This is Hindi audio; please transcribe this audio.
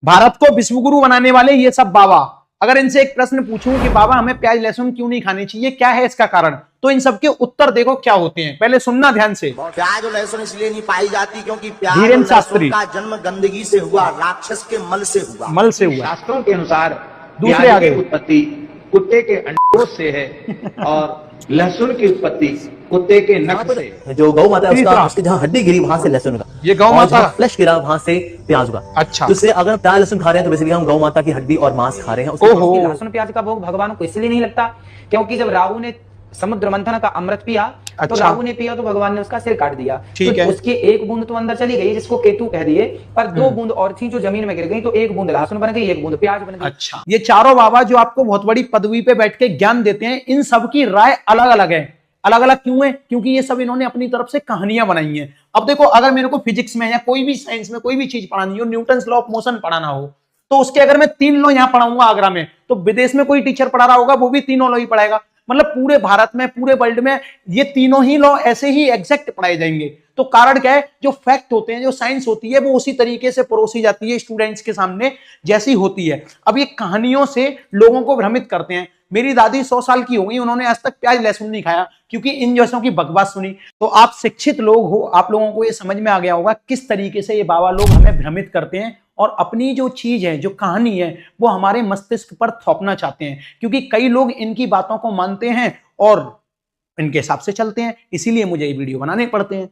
भारत को विश्वगुरु बनाने वाले ये सब बाबा, अगर इनसे एक प्रश्न पूछूं कि बाबा हमें प्याज लहसुन क्यों नहीं खानी चाहिए, क्या है इसका कारण, तो इन सबके उत्तर देखो क्या होते हैं। पहले सुनना ध्यान से। प्याज और लहसुन इसलिए नहीं पाई जाती क्योंकि प्याज और धीरेन्द्र लहसुन शास्त्री का जन्म गंदगी से हुआ, राक्षस के मल से हुआ। मल से हुआ। शास्त्रों के अनुसार दूसरे प्याज आगे की उत्पत्ति कुत्ते के अंडों से है और लहसुन की उत्पत्ति कुत्ते के नख से। जो गौ माता है तीसरा। उसकी जहाँ हड्डी गिरी वहां से लहसुन का, ये गौ और माता जहाँ फ्लैश गिरा वहां से प्याज का। अच्छा। तो इससे अगर प्याज लहसुन खा रहे हैं तो बेसिकली हम गौ माता की हड्डी और मांस खा रहे हैं। ओहो। लहसुन प्याज का भोग भगवान को इसलिए नहीं लगता क्योंकि जब राहु ने समुद्र मंथन का अमृत पिया तो अच्छा। राहु ने पिया तो भगवान ने उसका सिर काट दिया। ठीक तो है। उसकी एक बूंद तो अंदर चली गई जिसको केतु कह दिए, पर दो बूंद और थी जो जमीन में गिर गई, तो एक बूंद लहसुन बन गई, एक बूंद प्याज बन गई। अच्छा, ये चारों बाबा जो आपको बहुत बड़ी पदवी पे बैठ के ज्ञान देते हैं, इन सब की राय अलग अलग है। अलग अलग क्यों है? क्योंकि ये सब इन्होंने अपनी तरफ से कहानियां बनाई हैं। अब देखो, अगर मेरे को फिजिक्स में या कोई भी साइंस में कोई भी चीज पढ़ानी हो, न्यूटन लॉ ऑफ मोशन पढ़ाना हो, तो उसके अगर मैं 3 लॉ यहां पढ़ाऊंगा आगरा में, तो विदेश में कोई टीचर पढ़ा रहा होगा वो भी तीनों लॉ ही पढ़ाएगा। मतलब पूरे भारत में, पूरे वर्ल्ड में ये तीनों ही लॉ ऐसे ही एग्जैक्ट पढ़ाए जाएंगे। तो कारण क्या है? जो फैक्ट होते हैं, जो साइंस होती है, वो उसी तरीके से परोसी जाती है स्टूडेंट्स के सामने जैसी होती है। अब ये कहानियों से लोगों को भ्रमित करते हैं। मेरी दादी 100 साल की हो गई, उन्होंने आज तक प्याज लहसुन नहीं खाया क्योंकि इन जैसों की बकवास सुनी। तो आप शिक्षित लोग हो, आप लोगों को ये समझ में आ गया होगा किस तरीके से ये बाबा लोग हमें भ्रमित करते हैं और अपनी जो चीज है, जो कहानी है, वो हमारे मस्तिष्क पर थोपना चाहते हैं। क्योंकि कई लोग इनकी बातों को मानते हैं और इनके हिसाब से चलते हैं, इसीलिए मुझे ये वीडियो बनाने पड़ते हैं।